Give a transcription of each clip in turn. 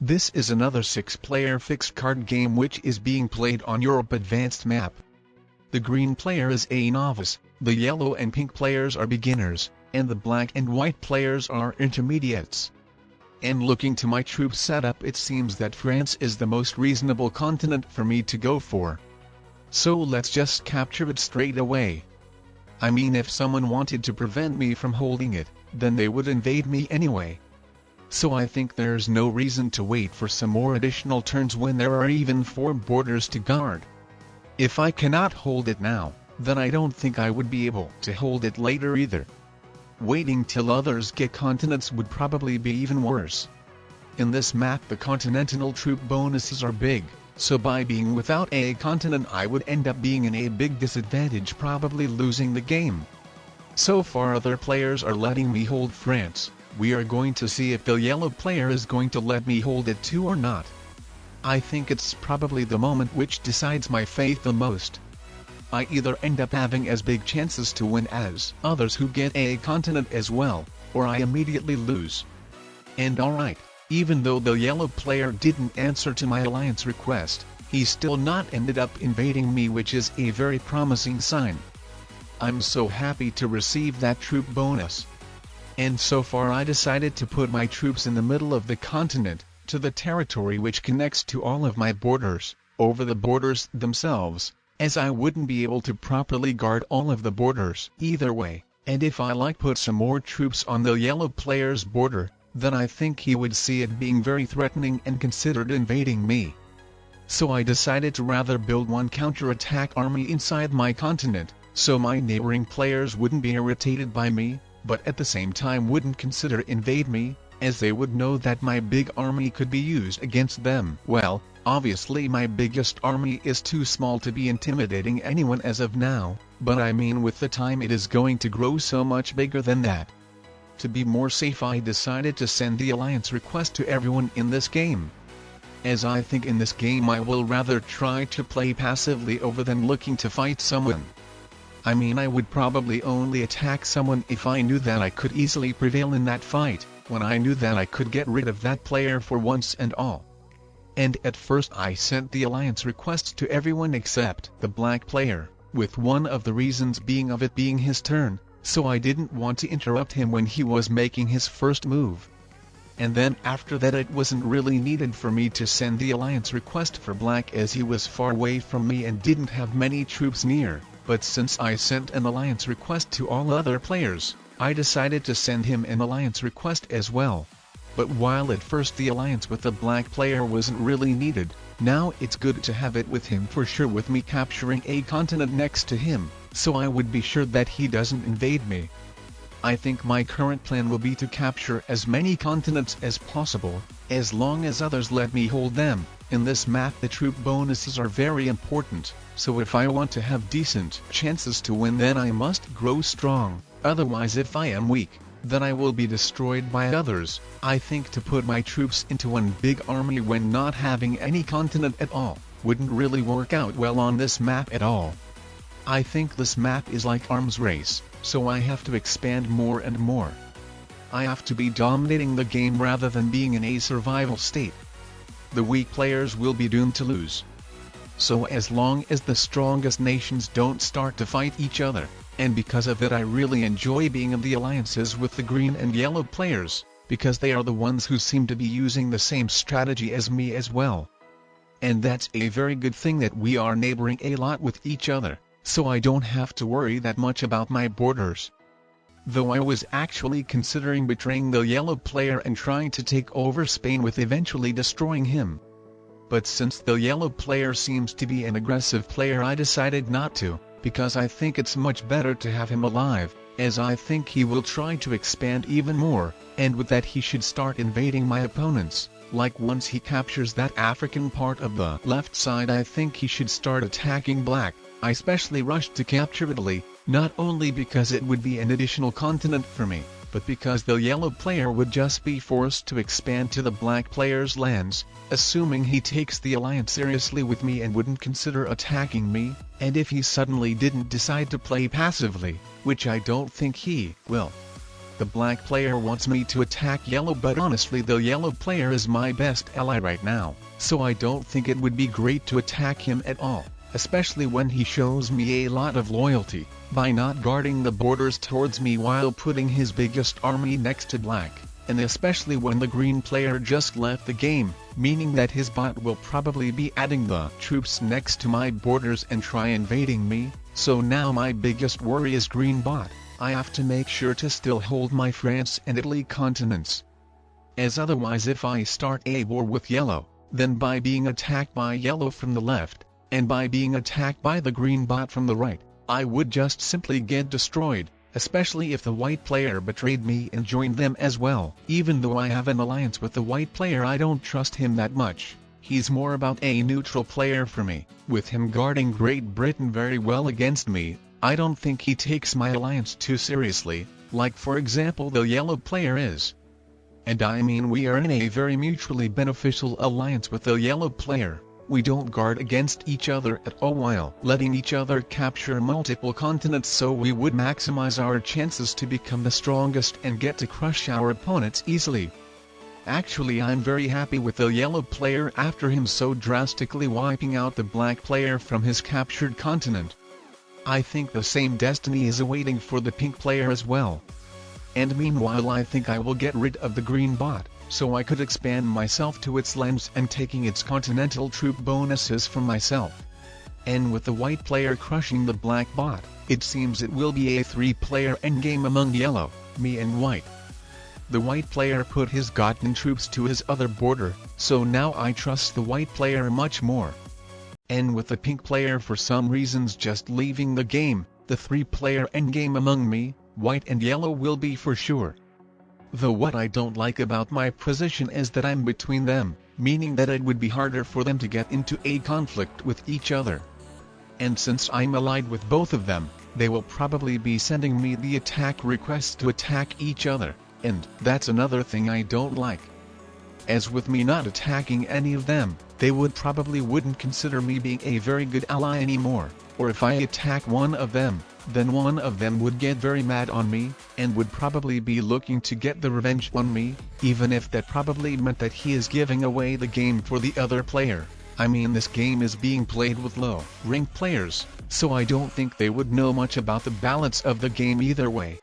This is another 6-player fixed card game which is being played on Europe Advanced map. The green player is a novice, the yellow and pink players are beginners, and the black and white players are intermediates. And looking to my troop setup, it seems that France is the most reasonable continent for me to go for. So let's just capture it straight away. I mean, if someone wanted to prevent me from holding it, then they would invade me anyway. So I think there's no reason to wait for some more additional turns when there are even 4 borders to guard. If I cannot hold it now, then I don't think I would be able to hold it later either. Waiting till others get continents would probably be even worse. In this map the continental troop bonuses are big, so by being without a continent I would end up being in a big disadvantage, probably losing the game. So far other players are letting me hold France. We are going to see if the yellow player is going to let me hold it too or not. I think it's probably the moment which decides my fate the most. I either end up having as big chances to win as others who get a continent as well, or I immediately lose. And alright, even though the yellow player didn't answer to my alliance request, he still not ended up invading me, which is a very promising sign. I'm so happy to receive that troop bonus. And so far I decided to put my troops in the middle of the continent, to the territory which connects to all of my borders, over the borders themselves, as I wouldn't be able to properly guard all of the borders either way, and if I put some more troops on the yellow player's border, then I think he would see it being very threatening and considered invading me. So I decided to rather build one counter-attack army inside my continent, so my neighboring players wouldn't be irritated by me, but at the same time wouldn't consider invade me, as they would know that my big army could be used against them. Well, obviously my biggest army is too small to be intimidating anyone as of now, but I mean with the time it is going to grow so much bigger than that. To be more safe I decided to send the alliance request to everyone in this game. As I think in this game I will rather try to play passively over than looking to fight someone. I mean, I would probably only attack someone if I knew that I could easily prevail in that fight, when I knew that I could get rid of that player for once and all. And at first I sent the alliance request to everyone except the black player, with one of the reasons being of it being his turn, so I didn't want to interrupt him when he was making his first move. And then after that it wasn't really needed for me to send the alliance request for black, as he was far away from me and didn't have many troops near. But since I sent an alliance request to all other players, I decided to send him an alliance request as well. But while at first the alliance with the black player wasn't really needed, now it's good to have it with him for sure, with me capturing a continent next to him, so I would be sure that he doesn't invade me. I think my current plan will be to capture as many continents as possible, as long as others let me hold them. In this map the troop bonuses are very important, so if I want to have decent chances to win then I must grow strong, otherwise if I am weak, then I will be destroyed by others. I think to put my troops into one big army when not having any continent at all, wouldn't really work out well on this map at all. I think this map is like arms race, so I have to expand more and more. I have to be dominating the game rather than being in a survival state. The weak players will be doomed to lose. So as long as the strongest nations don't start to fight each other, and because of it I really enjoy being in the alliances with the green and yellow players, because they are the ones who seem to be using the same strategy as me as well. And that's a very good thing that we are neighboring a lot with each other, so I don't have to worry that much about my borders. Though I was actually considering betraying the yellow player and trying to take over Spain with eventually destroying him. But since the yellow player seems to be an aggressive player I decided not to, because I think it's much better to have him alive, as I think he will try to expand even more, and with that he should start invading my opponents. Like once he captures that African part of the left side I think he should start attacking black. I especially rushed to capture Italy, not only because it would be an additional continent for me, but because the yellow player would just be forced to expand to the black player's lands, assuming he takes the alliance seriously with me and wouldn't consider attacking me, and if he suddenly didn't decide to play passively, which I don't think he will. the black player wants me to attack yellow, but honestly the yellow player is my best ally right now, so I don't think it would be great to attack him at all, especially when he shows me a lot of loyalty by not guarding the borders towards me while putting his biggest army next to black, and especially when the green player just left the game, meaning that his bot will probably be adding the troops next to my borders and try invading me. So now my biggest worry is green bot. I have to make sure to still hold my France and Italy continents, as otherwise if I start a war with yellow, then by being attacked by yellow from the left, and by being attacked by the green bot from the right, I would just simply get destroyed, especially if the white player betrayed me and joined them as well. Even though I have an alliance with the white player, I don't trust him that much. He's more about a neutral player for me, with him guarding Great Britain very well against me. I don't think he takes my alliance too seriously, like for example the yellow player is. And I mean, we are in a very mutually beneficial alliance with the yellow player. We don't guard against each other at all while letting each other capture multiple continents, so we would maximize our chances to become the strongest and get to crush our opponents easily. Actually, I'm very happy with the yellow player after him so drastically wiping out the black player from his captured continent. I think the same destiny is awaiting for the pink player as well. And meanwhile I think I will get rid of the green bot, so I could expand myself to its lands and taking its continental troop bonuses for myself. And with the white player crushing the black bot, it seems it will be a 3-player endgame among yellow, me and white. The white player put his gotten troops to his other border, so now I trust the white player much more. And with the pink player for some reasons just leaving the game, the 3-player endgame among me, white and yellow will be for sure. Though what I don't like about my position is that I'm between them, meaning that it would be harder for them to get into a conflict with each other. And since I'm allied with both of them, they will probably be sending me the attack requests to attack each other. And that's another thing I don't like. As with me not attacking any of them, they would probably wouldn't consider me being a very good ally anymore, or if I attack one of them, then one of them would get very mad on me, and would probably be looking to get the revenge on me, even if that probably meant that he is giving away the game for the other player. I mean, this game is being played with low-ranked players, so I don't think they would know much about the balance of the game either way.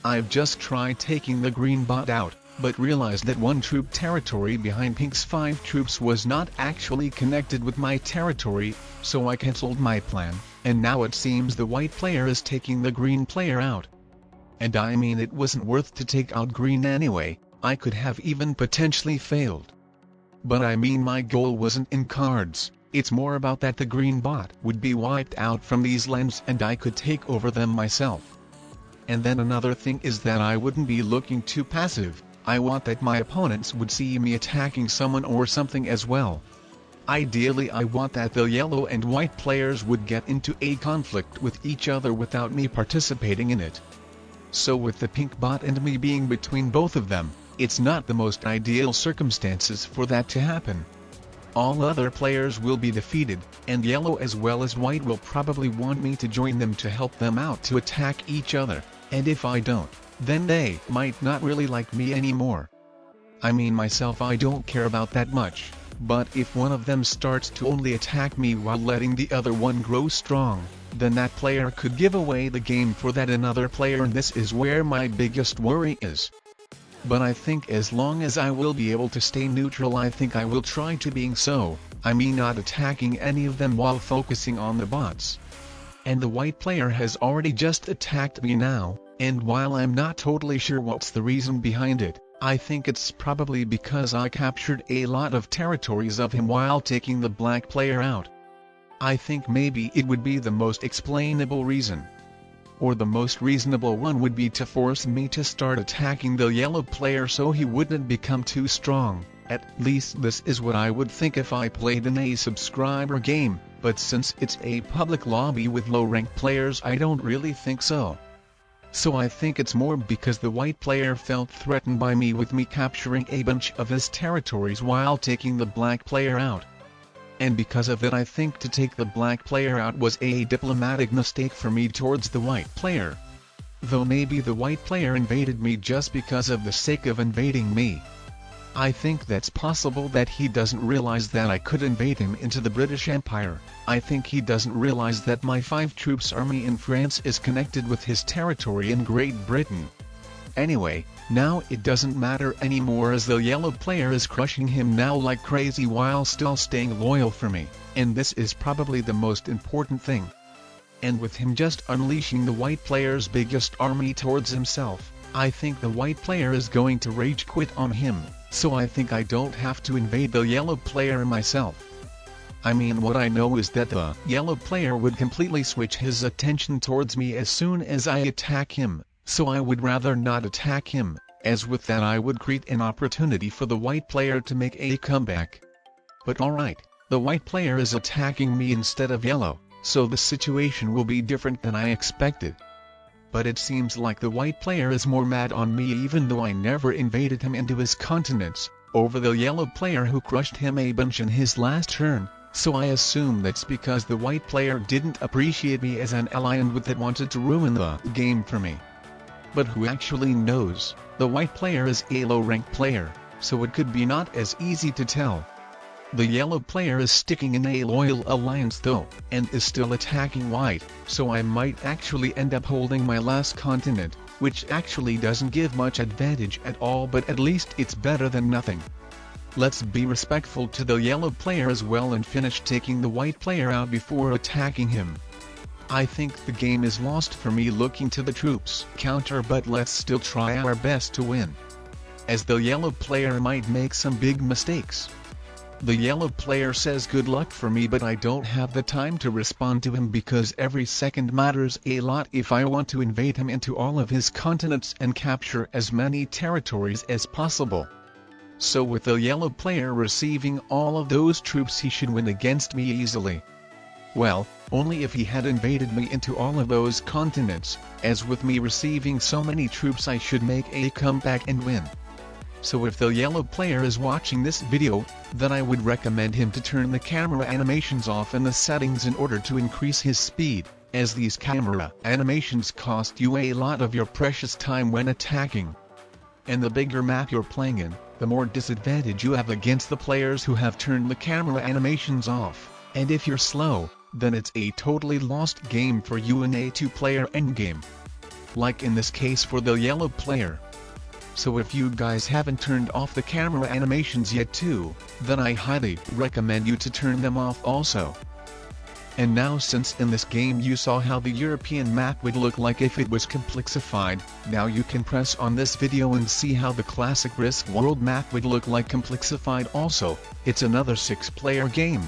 I've just tried taking the green bot out, but realized that one troop territory behind pink's 5 troops was not actually connected with my territory, so I cancelled my plan, and now it seems the white player is taking the green player out. And I mean, it wasn't worth to take out green anyway, I could have even potentially failed. But I mean, my goal wasn't in cards, it's more about that the green bot would be wiped out from these lands and I could take over them myself. And then another thing is that I wouldn't be looking too passive, I want that my opponents would see me attacking someone or something as well. Ideally I want that the yellow and white players would get into a conflict with each other without me participating in it. So with the pink bot and me being between both of them, it's not the most ideal circumstances for that to happen. All other players will be defeated, and yellow as well as white will probably want me to join them to help them out to attack each other, and if I don't, then they might not really like me anymore. I mean, myself, I don't care about that much, but if one of them starts to only attack me while letting the other one grow strong, then that player could give away the game for that another player, and this is where my biggest worry is. But I think as long as I will be able to stay neutral, I think I will try to being so, I mean not attacking any of them while focusing on the bots. And the white player has already just attacked me now, and while I'm not totally sure what's the reason behind it, I think it's probably because I captured a lot of territories of him while taking the black player out. I think maybe it would be the most explainable reason. Or the most reasonable one would be to force me to start attacking the yellow player so he wouldn't become too strong. At least this is what I would think if I played in a subscriber game, but since it's a public lobby with low-ranked players, I don't really think so. So I think it's more because the white player felt threatened by me with me capturing a bunch of his territories while taking the black player out. And because of it, I think to take the black player out was a diplomatic mistake for me towards the white player. though maybe the white player invaded me just because of the sake of invading me. I think that's possible that he doesn't realize that I could invade him into the British Empire. I think he doesn't realize that my 5 troops army in France is connected with his territory in Great Britain. Anyway, now it doesn't matter anymore as the yellow player is crushing him now like crazy while still staying loyal for me, and this is probably the most important thing. And with him just unleashing the white player's biggest army towards himself, I think the white player is going to rage quit on him, so I think I don't have to invade the yellow player myself. I mean, what I know is that the yellow player would completely switch his attention towards me as soon as I attack him, so I would rather not attack him, as with that I would create an opportunity for the white player to make a comeback. But alright, the white player is attacking me instead of yellow, so the situation will be different than I expected. But it seems like the white player is more mad on me even though I never invaded him into his continents, over the yellow player who crushed him a bunch in his last turn, so I assume that's because the white player didn't appreciate me as an ally and with it wanted to ruin the game for me. But who actually knows, the white player is a low-ranked player, so it could be not as easy to tell. The yellow player is sticking in a loyal alliance though, and is still attacking white, so I might actually end up holding my last continent, which actually doesn't give much advantage at all, but at least it's better than nothing. Let's be respectful to the yellow player as well and finish taking the white player out before attacking him. I think the game is lost for me looking to the troops counter, but let's still try our best to win, as the yellow player might make some big mistakes. The yellow player says good luck for me, but I don't have the time to respond to him because every second matters a lot if I want to invade him into all of his continents and capture as many territories as possible. So with the yellow player receiving all of those troops, he should win against me easily. Well, only if he had invaded me into all of those continents, as with me receiving so many troops I should make a comeback and win. So if the yellow player is watching this video, then I would recommend him to turn the camera animations off in the settings in order to increase his speed, as these camera animations cost you a lot of your precious time when attacking. And the bigger map you're playing in, the more disadvantage you have against the players who have turned the camera animations off, and if you're slow, then it's a totally lost game for you in a 2-player endgame. Like in this case for the yellow player. So if you guys haven't turned off the camera animations yet too, then I highly recommend you to turn them off also. And now, since in this game you saw how the European map would look like if it was complexified, now you can press on this video and see how the classic Risk World map would look like complexified also. It's another 6-player game.